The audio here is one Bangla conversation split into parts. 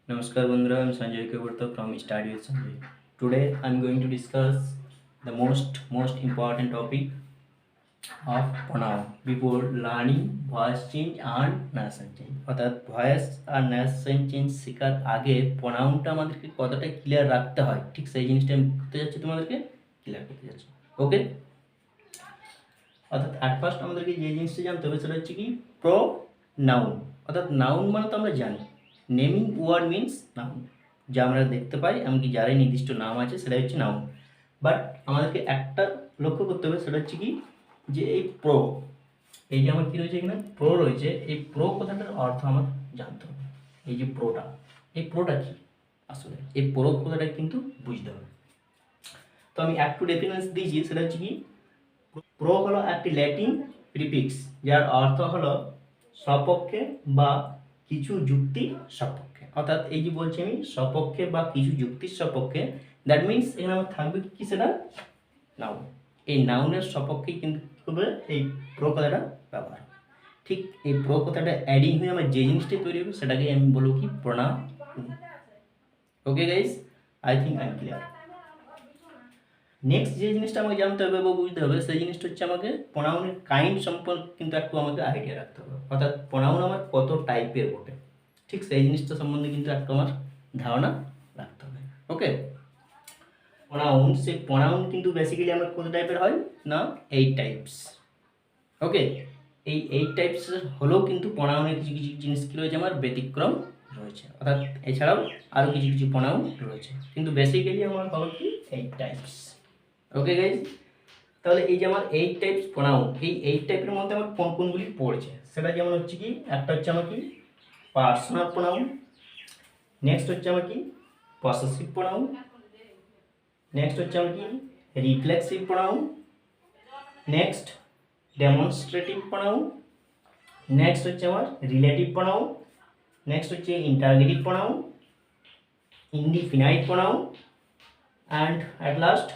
Namaskar Bandhura, I'm Sanjay Kavarta from Study with Sanjay. Today I'm going to discuss the most important topic of pronoun before learning voice change and nation change. অর্থাৎ ভয়েস আর nation চেঞ্জ শেখার আগে প্রনাউনটা আমাদেরকে কতটা ক্লিয়ার রাখতে হয়, ঠিক সেই জিনিসটা আমি করতে যাচ্ছি, তোমাদেরকে ক্লিয়ার করতে যাচ্ছি। ওকে, অর্থাৎ অ্যাট ফার্স্ট আমাদেরকে যে জিনিসটা জানতে হবে সেটা হচ্ছে কি নাউন। অর্থাৎ নাউন মানে তো আমরা জানি, নেমিং ওয়ার্ড মিনস নাউন, যা আমরা দেখতে পাই, এমনকি যারাই নির্দিষ্ট নাম আছে সেটাই হচ্ছে নাউন। বাট আমাদেরকে একটা লক্ষ্য করতে হবে, সেটা হচ্ছে কি যে এই যে আমার কী রয়েছে এখানে রয়েছে, এই কথাটার অর্থ আমার জানতে হবে। এই যে প্রোটা কি আসলে, এই কথাটা কিন্তু বুঝতে হবে। তো আমি একটু ডেফিনেশন দিয়েছি, সেটা হচ্ছে কি হলো একটি ল্যাটিন প্রিফিক্স যার অর্থ হলো সপক্ষে বা কিছু যুক্তির সপক্ষে। অর্থাৎ এই যে বলছি আমি সপক্ষে বা কিছু যুক্তির সপক্ষে, দ্যাট মিনস এখানে আমার থাকবে কি সেটা নাউন। এই নাউনের সপক্ষেই কিন্তু হবে এই কথাটা ব্যবহার। ঠিক এই কথাটা অ্যাডিং হয়ে আমার যে জিনিসটি তৈরি হবে সেটাকে আমি বলবো কি pronoun. Okay guys, I think I am clear. Next যে জিনিসটা আমাকে জানতে হবে বা বুঝতে হবে সেই জিনিসটা হচ্ছে আমাকে প্রোনাউনের কাইন্ড সম্পর্কে কিন্তু একটু আমাকে আইডিয়া রাখতে হবে। অর্থাৎ প্রোনাউন আমার কত টাইপের বটে, ঠিক সেই জিনিসটা সম্বন্ধে কিন্তু একটু আমার ধারণা রাখতে হবে। ওকে, প্রোনাউন কিন্তু বেসিক্যালি আমার কত টাইপের হয় না, 8 টাইপস। ওকে, এই 8 টাইপস হলেও কিন্তু প্রোনাউনের কিছু কিছু জিনিস কী রয়েছে আমার ব্যতিক্রম রয়েছে। অর্থাৎ এছাড়াও আরও কিছু কিছু প্রোনাউন রয়েছে, কিন্তু বেসিক্যালি আমার হলো কি 8 টাইপস। ওকে গাইজ, তাহলে এই যে আমার 8 টাইপস প্রোনাউন, এই 8 টাইপের মধ্যে আমার কোন কোনগুলি পড়েছে সেটা যেমন হচ্ছে কি, একটা হচ্ছে আমার কি পার্সোনাল প্রোনাউন, নেক্সট হচ্ছে আমার কি পসেসিভ প্রোনাউন, নেক্সট হচ্ছে আমার কি reflexive pronoun, next demonstrative pronoun, next হচ্ছে আমার রিলেটিভ প্রোনাউন, নেক্সট হচ্ছে interrogative pronoun, indefinite pronoun, and at last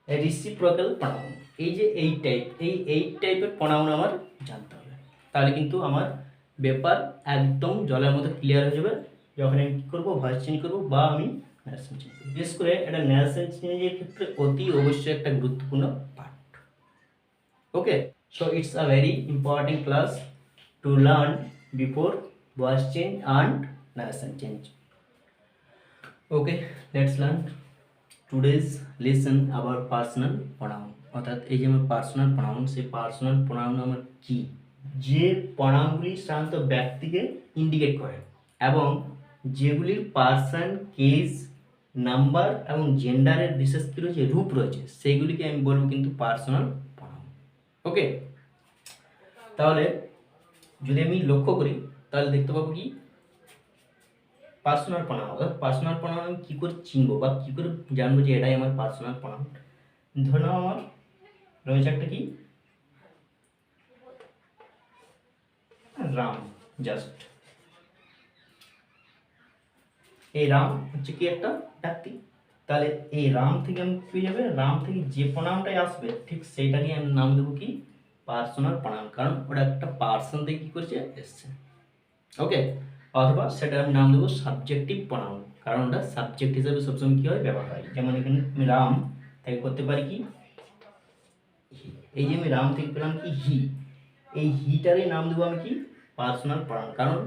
reciprocal pronoun. এই যে এই টাইপের প্রোনাউন আমার জানতে হবে, তাহলে কিন্তু আমার ব্যাপার একদম জলের মতো ক্লিয়ার হয়ে যাবে যখন আমি কী করবো, ভয়েস চেঞ্জ করবো বা আমি ন্যারেশন চেঞ্জ করবো। বিশেষ করে এটা ন্যারেশন চেঞ্জের ক্ষেত্রে অতি অবশ্যই একটা গুরুত্বপূর্ণ part. Okay, so it's a very important class to learn before voice change and narration change. Okay, let's learn today's lesson আবার পার্সোনাল প্রোনাউন। অর্থাৎ এই যে আমার পার্সোনাল প্রোনাউন, সেই পার্সোনাল প্রোনাউন আমার কি, যে প্রোনাউনগুলি সাধারণত ব্যক্তিকে ইন্ডিকেট করে এবং যেগুলির পার্সন, কেস, নাম্বার এবং জেন্ডারের বিশেষ কিছু যে রূপ রয়েছে সেইগুলিকে আমি বলবো কিন্তু পার্সোনাল প্রোনাউন। ওকে, তাহলে যদি আমি লক্ষ্য করি তাহলে দেখতে পাবো কি পার্সোনাল প্রোনাউন। অর্থাৎ পার্সোনাল প্রোনাউন আমি কী করে চিনবো বা কী করে জানবো যে এটাই আমার পার্সোনাল প্রোনাউন। ধরে নাও আমার রয়েছে একটা কি রাম, জাস্ট এই রাম হচ্ছে কি একটা ব্যক্তি। তাহলে এই রাম থেকে আমি কী হয়ে যাবে, রাম থেকে যে প্রোনাউনটাই আসবে ঠিক সেইটাকে আমি নাম দেবো কি পার্সোনাল প্রোনাউন, কারণ ওটা একটা পার্সন থেকে কী করছে এসছে। ওকে, অথবা সেটা আমি নাম দেবো সাবজেক্টিভ প্রোনাউন, কারণ ওটা সাবজেক্ট হিসেবে সবসময় কী হয় ব্যবহার হয়। যেমন এখানে আমি রাম থেকে করতে পারি কি এই যে আমি রাম থেকে পেলাম কি হি, এই হিটারই নাম দেবো আমি কি পার্সোনাল প্রোনাউন, কারণ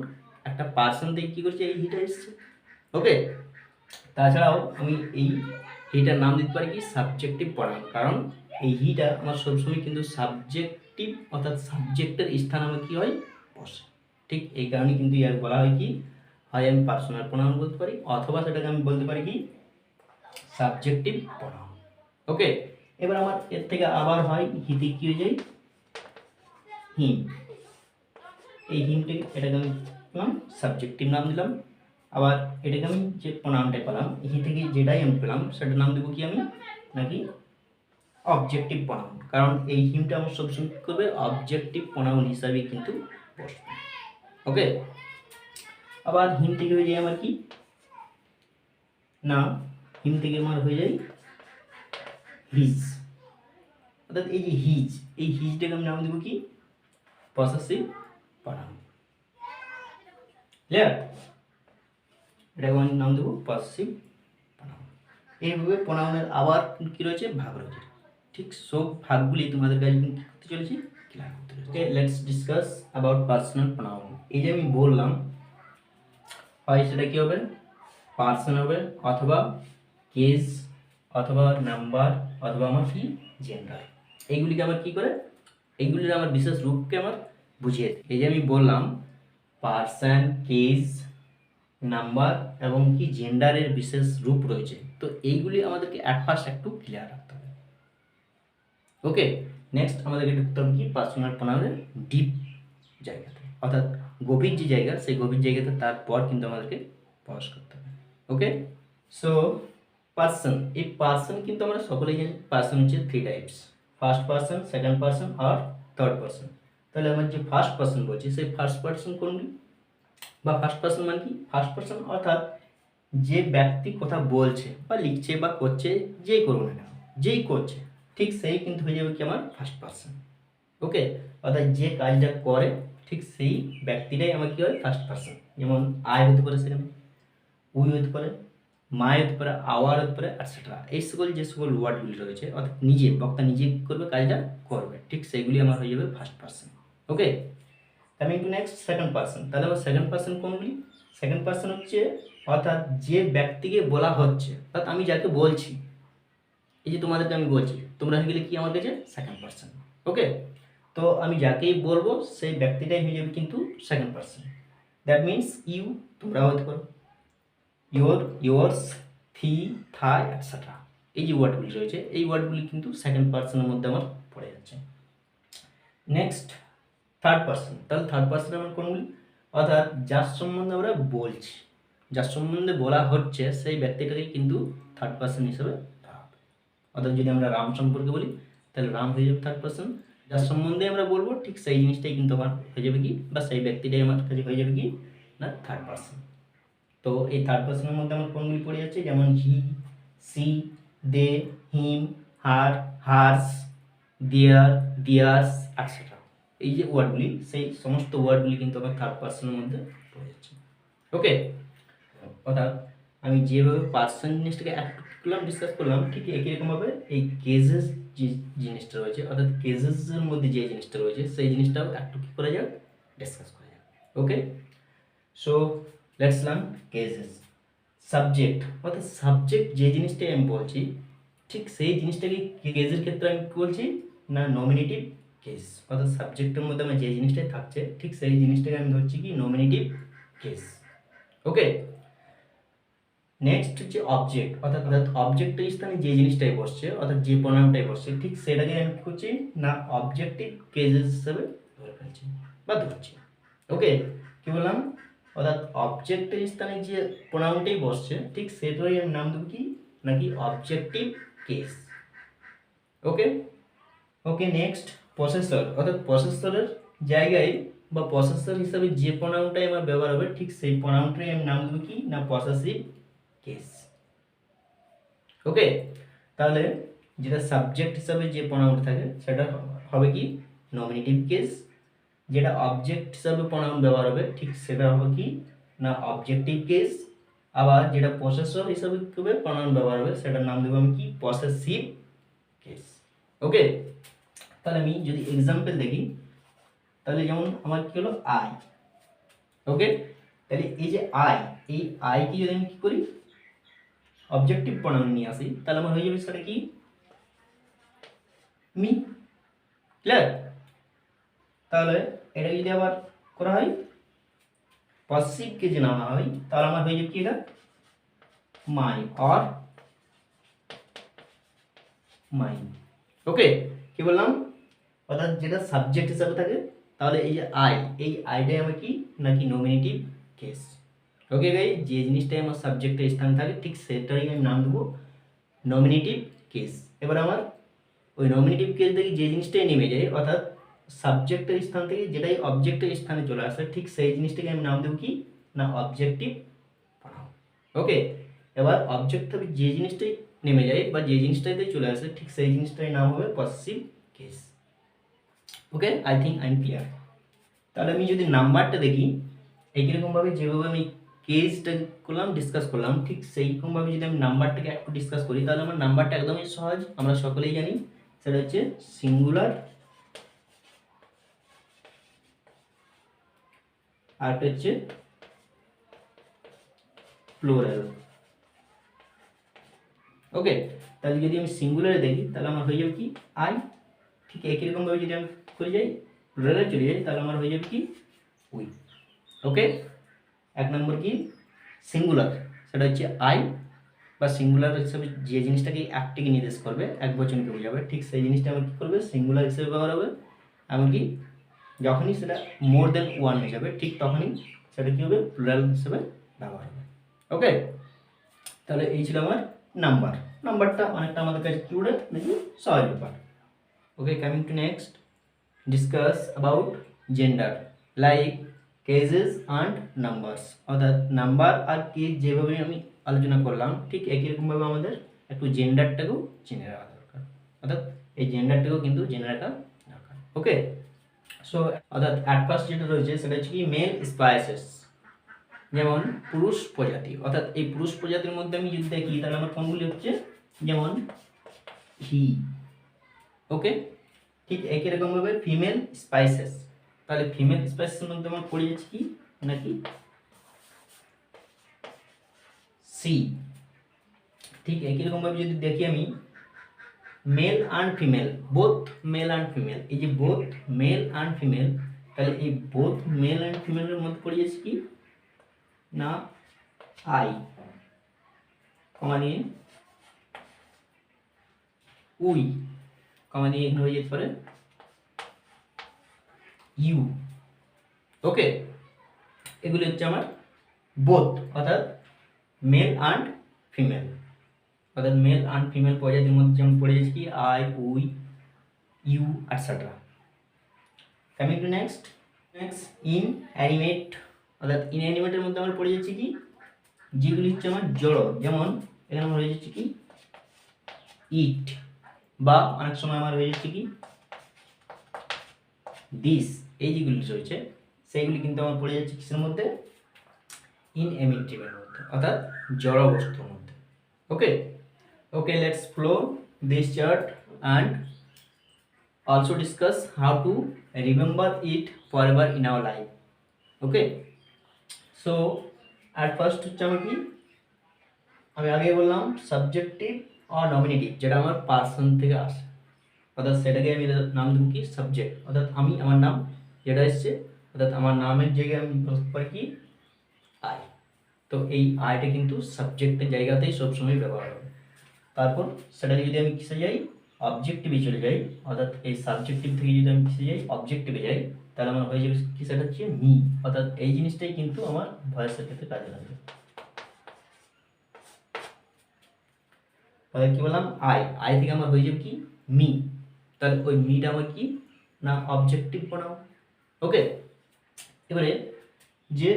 একটা পার্সন থেকে কী করছে এই হিটা এসছে। ওকে, তাছাড়াও আমি এই হিটার নাম দিতে পারি কি সাবজেক্টিভ প্রোনাউন, কারণ এই হিটা আমার সবসময় কিন্তু সাবজেক্টিভ অর্থাৎ সাবজেক্টের স্থান আমার কী হয় বসে। ঠিক এই কারণে কিন্তু ইয়ার বলা হয় কি, হয় আমি পার্সোনাল প্রোনাউন বলতে পারি অথবা সেটাকে আমি বলতে পারি কি সাবজেক্টিভ প্রোনাউন। ওকে, এবার আমার এর থেকে আবার হয় হিতে কী হয়ে যায় হিম, এই হিমটাকে এটাকে আমি পেলাম সাবজেক্টিভ নাম দিলাম। আবার এটাকে আমি যে প্রোনাউনটা পেলাম হি থেকে যেটাই আমি পেলাম সেটার নাম দেবো কি আমি নাকি অবজেক্টিভ প্রোনাউন, কারণ এই হিমটা আমার সবসময় কী করবে অবজেক্টিভ প্রোনাউন হিসাবে কিন্তু বসবে। ওকে, আবার হিম থেকে হয়ে যায় আমার কি না, হিম থেকে আমার হয়ে যায় হিজ, অর্থাৎ এই যে হিজ, এই হিজটাকে আমি নাম দেবো কি পসেসিভ প্রোনাউন। ক্লিয়ার? এটাকে আমি নাম দেবো পসেসিভ প্রোনাউন। এইভাবে প্রোনাউনের আবার কি রয়েছে, ভাগ রয়েছে। ঠিক সব ভাগগুলি তোমাদের কাছে কি করতে চলেছি, ক্লিয়ার করতে চলেছি। Okay, let's discuss about personal pronoun. এই যে আমি বললাম, হয় সেটা কি হবে, পার্সন হবে, অথবা কেস, অথবা নাম্বার, অথবা আমার কি জেন্ডার। এইগুলিকে আমার কি করে, এইগুলির আমার বিশেষ রূপকে আমার বুঝিয়ে দেয়। এই যে আমি বললাম পার্সন, কেস, নাম্বার এবং কি জেন্ডারের বিশেষ রূপ রয়েছে, তো এইগুলি আমাদেরকে অ্যাট ফার্স্ট একটু ক্লিয়ার রাখতে হবে। ওকে, নেক্সট আমাদেরকে ঢুকতে হবে কি পার্সোনাল প্রোনাউনের ডিপ জায়গাতে, অর্থাৎ গভীর যে জায়গা, সেই গভীর জায়গাতে তারপর কিন্তু আমাদেরকে প্রবেশ করতে হবে। ওকে, সো পার্সন, এই পার্সন কিন্তু আমরা সকলেই জানি পার্সন হচ্ছে 3 types, first person, second person আর থার্ড পার্সন। তাহলে আমার যে ফার্স্ট পার্সন বলছি, সেই ফার্স্ট পার্সন কোনগুলি, বা ফার্স্ট পার্সন মানে কি, ফার্স্ট পার্সন অর্থাৎ যে ব্যক্তি কথা বলছে বা লিখছে বা করছে, যেই করুন না কেন, যেই করছে, ঠিক সেই কিন্তু হয়ে যাবে কি আমার ফার্স্ট পার্সন। ওকে, অর্থাৎ যে কাজটা করে ঠিক সেই ব্যক্তিটাই আমার কি হয় ফার্স্ট পার্সন। যেমন আই হতে পারে, সেখানে উই হতে পারে, মাই হতে পারে, আওয়ার হতে পারে, এটসেট্রা। এই সকল যে সকল ওয়ার্ডগুলি রয়েছে, অর্থাৎ নিজে বক্তা নিজে করবে, কাজটা করবে, ঠিক সেইগুলি আমার হয়ে যাবে first person. Okay, coming to next second person. তাহলে আমার সেকেন্ড পার্সন কোনগুলি, সেকেন্ড পার্সন হচ্ছে অর্থাৎ যে ব্যক্তিকে বলা হচ্ছে, অর্থাৎ আমি যাকে বলছি, এই যে তোমাদেরকে আমি বলছি, তোমরা হয়ে গেলে কি আমার কাছে সেকেন্ড পার্সন। ওকে, তো আমি যাকেই বলবো সেই ব্যক্তিটাই হয়ে যাবে কিন্তু second person. That means you, তোমরাও হতে পারো, your, yours, thee, thy, etcetera. এই যে ওয়ার্ডগুলি রয়েছে, এই ওয়ার্ডগুলি কিন্তু সেকেন্ড পার্সনের মধ্যে আমার পড়ে যাচ্ছে। Next third person. তাহলে থার্ড পার্সন আমার কোনগুলি, অর্থাৎ যার সম্বন্ধে আমরা বলছি, যার সম্বন্ধে বলা হচ্ছে, সেই ব্যক্তিটাকে কিন্তু থার্ড পার্সন হিসেবে ধরা হবে। অর্থাৎ যদি আমরা রাম সম্পর্কে বলি, তাহলে রাম হয়ে যাবে থার্ড পার্সন। যার সম্বন্ধে আমরা বলবো ঠিক সেই জিনিসটাই কিন্তু আমার হয়ে যাবে কি, বা সেই ব্যক্তিটাই আমার কাছে হয়ে যাবে কি না থার্ড পার্সন। তো এই থার্ড পার্সনের মধ্যে আমার কোনগুলি পড়ে যাচ্ছে, যেমন হি, সি, দে, হিম, হার, হার্স, দেয়ার, দিয়ার্স, এটসেট্রা। এই যে ওয়ার্ডগুলি, সেই সমস্ত ওয়ার্ডগুলি কিন্তু আমার থার্ড পার্সনের মধ্যে পড়ে যাচ্ছে। ওকে, অর্থাৎ আমি যেভাবে পার্সন জিনিসটাকে একটু করলাম, ডিসকাস করলাম, ঠিক একই রকমভাবে এই কেজেস যে জিনিসটা রয়েছে, অর্থাৎ কেজেসের মধ্যে যে জিনিসটা রয়েছে, সেই জিনিসটাও একটু কী করা যাক, ডিসকাস করা যাক। Okay, so let's learn cases. Subject, অর্থাৎ সাবজেক্ট যে জিনিসটাই আমি বলছি, ঠিক সেই জিনিসটাকে কেজের ক্ষেত্রে আমি কী বলছি না নমিনেটিভ কেস। অর্থাৎ সাবজেক্টের মধ্যে আমার যে জিনিসটাই থাকছে, ঠিক সেই জিনিসটাকে আমি ধরছি কি নমিনেটিভ কেস। ওকে, নেক্সট হচ্ছে অবজেক্ট, অর্থাৎ অবজেক্টের স্থানে যে জিনিসটাই বসছে, অর্থাৎ যে প্রোনাউনটাই বসছে, ঠিক সেটাকে আমি কী করছি না অবজেক্টিভ কেজেস হিসেবে ধরে ফেলছি বা ধরছি। ওকে, কী বললাম, অর্থাৎ অবজেক্টের স্থানে যে প্রোনাউনটাই বসছে, ঠিক সেটারই আমি নাম দেবো কি নাকি অবজেক্টিভ কেস। ওকে, ওকে, নেক্সট পসেসর, অর্থাৎ পসেসরের জায়গায় বা পসেসর হিসাবে যে প্রোনাউনটাই আমার ব্যবহার হবে, ঠিক সেই প্রোনাউনটাই আমি নাম দেবো কি না পসেসিভ কেস। ওকে, তাহলে যেটা সাবজেক্ট হিসাবে যে প্রোনাউন থাকে সেটা হবে কি নমিনেটিভ কেস, যেটা অবজেক্ট হিসাবে প্রোনাউন ব্যবহার হবে ঠিক সেটা হবে কি না অবজেক্টিভ কেস, আবার যেটা পসেসর হিসাবে প্রোনাউন ব্যবহার হবে সেটার নাম দেবো আমি কি পসেসিভ কেস। ওকে, তাহলে আমি যদি এক্সাম্পল দেখি, তাহলে যেমন আমার কি হলো আই। ওকে, তাহলে এই যে আই, এই আইকে যদি আমি কি করি অবজেক্টিভ প্রোনাউন নিয়ে আসি, তাহলে আমার হয়ে যাবে সেটা কি মি। ক্লিয়ার? তাহলে এটা যদি আবার করা হয় পসেসিভকে যে নেওয়া হয়, তাহলে আমার হয়ে যাবে কি এটা মাই অর মাইন। ওকে, কি বললাম, অর্থাৎ যেটা সাবজেক্ট হিসাবে থাকে, তাহলে এই যে আই, এই আইটাই আমার কি নাকি নমিনেটিভ কেস। ওকে গাই, যে জিনিসটাই আমার সাবজেক্টের স্থান থাকে ঠিক সেটারই আমি নাম দেবো নমিনেটিভ কেস। এবার আমার ওই নমিনেটিভ কেস থেকে যে জিনিসটাই নেমে যায়, অর্থাৎ সাবজেক্টের স্থান থেকে যেটাই অবজেক্টের স্থানে চলে আসে, ঠিক সেই জিনিসটাকে আমি নাম দেবো কি না অবজেক্টিভ প্রোনাউন। ওকে, এবার অবজেক্ট থেকে যে জিনিসটাই নেমে যায় বা যে জিনিসটাতে চলে আসে, ঠিক সেই জিনিসটার নাম হবে possessive case. Okay, I think I am clear. তাহলে আমি যদি নাম্বারটা দেখি, একইরকমভাবে যেভাবে আমি কেসটা করলাম, ডিসকাস করলাম, ঠিক সেইরকমভাবে যদি আমি নাম্বারটাকে একটু ডিসকাস করি তাহলে আমার নাম্বারটা একদমই সহজ, আমরা সকলেই জানি সেটা হচ্ছে সিঙ্গুলার, আর একটা হচ্ছে প্লুরাল। ওকে, তাহলে যদি আমি সিঙ্গুলারে দেখি তাহলে আমার হয়ে যাবে কি আই, ঠিক একই রকমভাবে যদি আমি করে যাই প্লুরালে চলে যাই তাহলে আমার হয়ে যাবে কি উই। ওকে, এক নম্বর কি সিঙ্গুলার, সেটা হচ্ছে আই, বা সিঙ্গুলার হিসেবে যে জিনিসটাকে একটিকে নির্দেশ করবে, এক বচনকে বোঝাবে, ঠিক সেই জিনিসটা আমার কী করবে সিঙ্গুলার হিসেবে ব্যবহার হবে। এমনকি যখনই সেটা মোর দেন ওয়ান হয়ে যাবে ঠিক তখনই সেটা কী হবে প্লুরাল হিসেবে ব্যবহার হবে। ওকে, তাহলে এই ছিল আমার নাম্বারটা অনেকটা আমাদের কাছে কী করে দেখি সহজ ব্যাপার। Okay, coming to next, discuss about gender like cases and numbers. অর্থাৎ নাম্বার আর কেস যেভাবে আমি আলোচনা করলাম ঠিক একই রকমভাবে আমাদের একটু জেন্ডারটাকেও জেনে রাখা দরকার, অর্থাৎ এই জেন্ডারটাকেও কিন্তু জেনে রাখা দরকার। ওকে, সো অর্থাৎ অ্যাট ফার্স্ট যেটা রয়েছে সেটা হচ্ছে কি মেল স্পাইসেস, যেমন পুরুষ প্রজাতি, অর্থাৎ এই পুরুষ প্রজাতির মধ্যে আমি যদি দেখি তাহলে আমার কোনগুলি হচ্ছে যেমন হি। ওকে, ঠিক একই রকমভাবে ফিমেল স্পাইসেস, তাহলে ফিমেল স্পাইসেসের মধ্যে আমার পড়ে যাচ্ছে কি নাকি সি। ঠিক একই রকমভাবে যদি দেখি আমি mail and female, both mail and female, এই যে বোথ মেল অ্যান্ড ফিমেল, তাহলে এই বোথ মেল অ্যান্ড ফিমেলের মধ্যে পড়ে যাচ্ছে কি না আই, কমা নিয়ে উই, কমা নিয়ে এখানে হয়ে যেতে পারে ইউ। ওকে, এগুলি হচ্ছে আমার বোথ, অর্থাৎ মেল অ্যান্ড ফিমেল, অর্থাৎ মেল অ্যান্ড ফিমেল প্রজাতির মধ্যে যেমন পড়ে যাচ্ছে কি I, we, you etcetera. Coming to next in animate, অর্থাৎ ইন অ্যানিমেটের মধ্যে আমার পড়ে যাচ্ছে কি যেগুলি হচ্ছে আমার জড়, যেমন এখানে আমার হয়ে যাচ্ছে কি ইট, বা অনেক সময় আমার হয়ে যাচ্ছে কি দিস, এই যেগুলি রয়েছে সেইগুলি কিন্তু আমার পড়ে যাচ্ছে কিসের মধ্যে ইনএমিটিভের মধ্যে, অর্থাৎ জড় বস্তুর মধ্যে। Okay, okay, let's follow this chart and also discuss how to remember it forever in our life. Okay, so at first হচ্ছে আমার কি আমি আগে বললাম সাবজেক্টিভ আর নমিনেটিভ, যেটা আমার পার্সন থেকে আসে, অর্থাৎ সেটাকে আমি নাম দেবো কি সাবজেক্ট, অর্থাৎ আমি আমার নাম যেটা এসছে, অর্থাৎ আমার নামের জায়গায় আমি বলতে পারি কি আই, তো এই আইটা কিন্তু সাবজেক্টের জায়গাতেই সবসময় ব্যবহার হবে। তারপর সেটাকে যদি আমি কিসে যাই অবজেক্টিভে চলে যাই, অর্থাৎ এই সাবজেক্টিভ থেকে যদি আমি কিসে যাই অবজেক্টিভে যাই তাহলে আমার হয়ে যাবে কি সেটা হচ্ছে মি, অর্থাৎ এই জিনিসটাই কিন্তু আমার ভয়েসের ক্ষেত্রে কাজে লাগবে। তাহলে কি বললাম আই থেকে আমার হয়ে যাবে কি মি, তাহলে ওই মিটা আমার কি না অবজেক্টিভ বানাও। ওকে, এবারে যে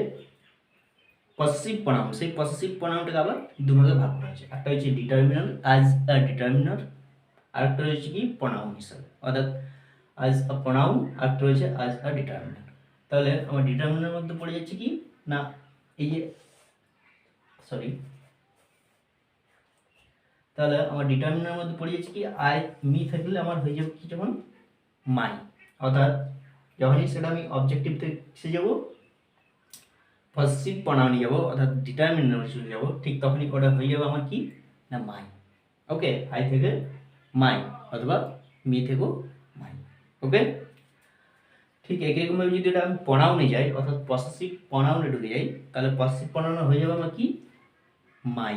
পসেসিভ প্রনাউন, সেই পসেসিভ প্রনাউনটাকে আবার দুভাগে ভাগ করা হয়েছে, একটা হচ্ছে ডিটারমিনার অ্যাজ আ ডিটারমিনার, আরেকটা রয়েছে কি প্রনাউন হিসাবে, অর্থাৎ অ্যাজ আ প্রনাউন, আরেকটা রয়েছে অ্যাজ আ ডিটারমিনার। তাহলে আমার ডিটারমিনার মধ্যে পড়ে যাচ্ছে কি না এই যে সরি, তাহলে আমার ডিটারমিনার মধ্যে পড়ে যাচ্ছে কি আই মি থাকলে আমার হয়ে যাবে কি যখন মাই, অর্থাৎ যখনই সেটা আমি অবজেক্টিভ থেকে এসে যাবো পসেসিভ প্রনাউনে যাবো, অর্থাৎ ডিটারমিনারে চলে যাবো, ঠিক তখনই ওটা হয়ে যাবে আমার কি না মাই। ওকে, আই থেকে মাই অথবা মি থেকেও মাই। ওকে, ঠিক একই রকমভাবে যদি এটা আমি প্রনাউনে যাই, অর্থাৎ পসেসিভ প্রনাউনে ঢুকে যাই, তাহলে পসেসিভ প্রনাউনে হয়ে যাবে আমার কি মাই।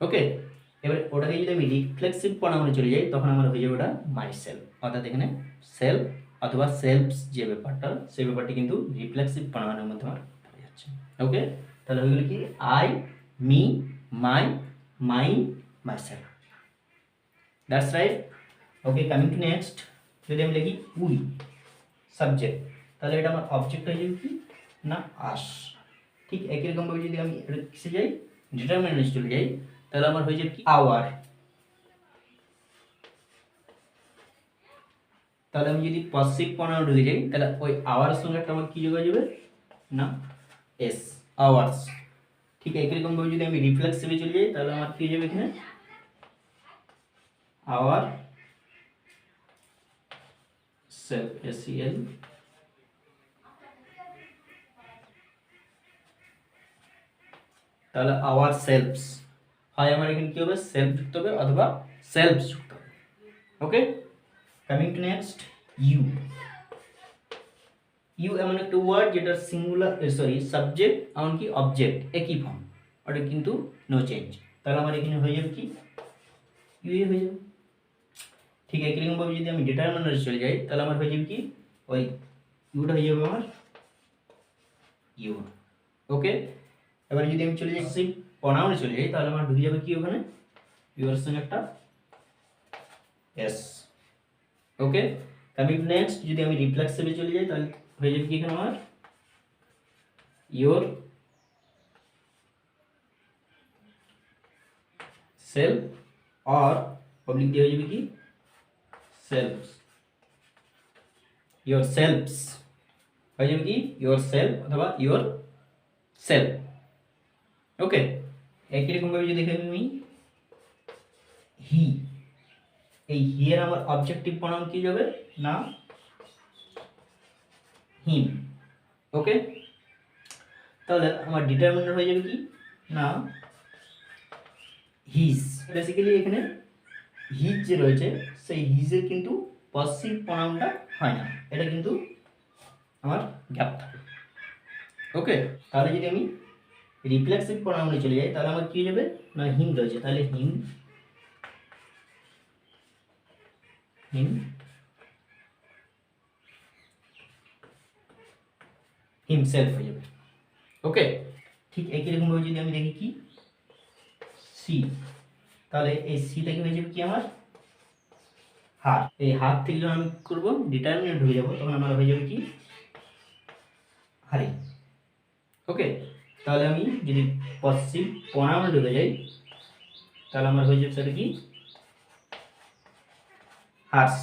ওকে, এবার ওটাকে যদি আমি রিফ্লেক্সিভ প্রনাউনে চলে যাই তখন আমার হয়ে যাবে ওটা মাই সেলফ, অর্থাৎ এখানে সেলফ অথবা সেলফস যে ব্যাপারটা সেই ব্যাপারটি কিন্তু রিফ্লেক্সিভ প্রনাউনের মধ্যে আমার পড়ে যাচ্ছে। ওকে, তাহলে হয়ে গেল কি I, me, my, mine, my self, that's right. Okay, coming to next, যদি আমি লিখি উই সাবজেক্ট, তাহলে এটা আমার অবজেক্ট হয়ে যাবে কি না আস। ঠিক একই রকমভাবে যদি আমি এটা কিসে যাই ডিটারমিনেন্টে চলে যাই তাহলে আমার হয়ে যাবে কি আওয়ার, তাহলে আমি যদি পসেসিভ প্রনাউন ঢুকে যাই তাহলে ওই আওয়ার সঙ্গে একটা আমার কি যোগ হয়ে যাবে না এস, আওয়ার্স। ঠিক একই রকম ভাবে যদি আমি রিফ্লেক্সিভে চলে যাই তাহলে আমার কি হয়ে যাবে এখানে আওয়ার সেলফ, SEL, তাহলে আওয়ার সেলফস, হয় আমার এখানে কি হবে সেলফ যুক্ত হবে অথবা সেলফস যুক্ত হবে। Okay, coming to next you. You এমন একটা ওয়ার্ড যেটার সিঙ্গুলার সাবজেক্ট এমনকি অবজেক্ট একই ফর্ম, ওটা কিন্তু নো চেঞ্জ। তাহলে আমার এখানে হয়ে যাবে কি ইউ হয়ে যাবে। ঠিক একই রকমভাবে যদি আমি ডিটারমিনারে চলে যাই তাহলে আমার হয়ে যাবে কি ওই ইউটা হয়ে যাবে আমার ইউ। ওকে, এবার যদি আমি চলে যাই সেই প্রনাউনে চলে যাই তাহলে আমার ঢুকে যাবে কি ওখানে ইউর সঙ্গে একটা এস। ওকে, কামিং নেক্সট যদি আমি রিফ্লেক্সিভে চলে যাই তাহলে হয়ে যাবে কি এখানে আমার ইউর সেলফ और पब्लिक দিয়ে হয়ে যাবে কি সেলফস, ইউর সেলফস হয়ে যাবে কি ইউর সেলফ অথবা ইউর সেলফ। ওকে, একই রকম ভাবে যদি দেখি আমি হি, এই হি এর আমার অবজেক্টিভ প্রনাউন কি যাবে না হিম। ওকে, তাহলে আমার ডিটারমিনার হয়ে যাবে কি না হিজ। বেসিক্যালি এখানে হিজ যে রয়েছে সেই হিজের কিন্তু পসিভ প্রনাউনটা হয় না, এটা কিন্তু আমার গ্যাপ থাকে। ওকে, তাহলে যদি আমি রিফ্লেক্সিভ প্রনাউনে চলে যাই তাহলে আমার কি হয়ে যাবে না হিম রয়েছে, তাহলে হিম হিম হিমসেলফ হয়ে যাবে। ওকে, ঠিক একই রকম ভাবে যদি আমি দেখি কি সি, তাহলে এই সি থেকে হয়ে যাবে কি আমার হাত। এই হাত থেকে যখন আমি করবো ডিটারমিনেন্ট হয়ে যাব তখন আমার হয়ে যাবে কি হারি। ওকে, তাহলে আমি যদি পসিভ প্রনাউনে ঢুকে যাই তাহলে আমার হয়ে যাবে সেটা কি হার্স।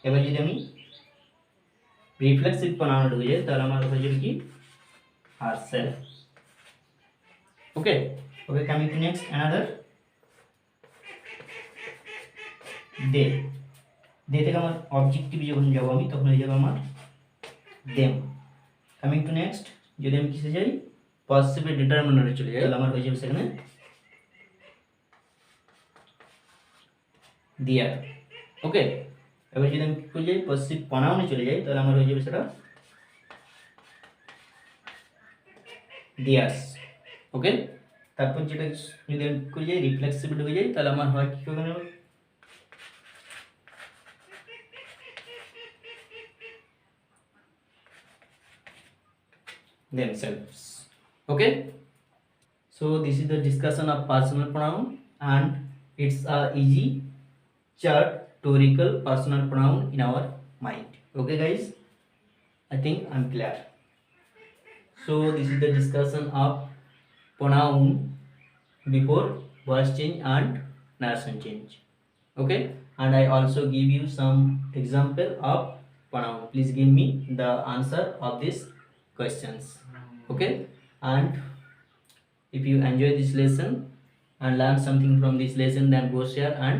এবার যদি আমি রিফ্লেক্সিভ প্রনাউনে ঢুকে যাই তাহলে আমার হয়ে যাবে কি herself. Okay, okay, coming to next another they. They থেকে আমার অবজেক্টিভ যখন যাবো আমি তখন হয়ে যাবে আমার দেম। কামিং টু নেক্সট যদি আমি কিসে যাই পসিটিভ ডিটারমিনারে চলে যাই তাহলে আমার হয়ে যাবে সেখানে দিয়ার। ওকে, এবার যদি আমি কি যাই পসিটিভ প্রনাউনে চলে যাই তাহলে আমার হয়ে যাবে সেটা দিয়ার্স। ওকে, তারপর যেটা যদি আমি করে যাই রিফ্লেক্সিভ ঢুকে যাই তাহলে আমার হয় কি হবে themselves. Okay, so this is the discussion of personal pronoun and it's a easy chart to recall personal pronoun in our mind. Okay guys, I think I'm clear. So this is the discussion of pronoun before voice change and narration change. Okay, and I also give you some example of pronoun. Please give me the answer of these questions. Okay, and if you enjoy this lesson and learn something from this lesson, then go share and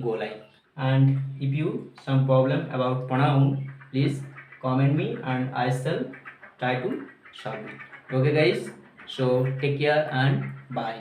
go like. And if you some problem about pronoun, please comment me and I shall try to solve it. Okay guys, so take care and bye.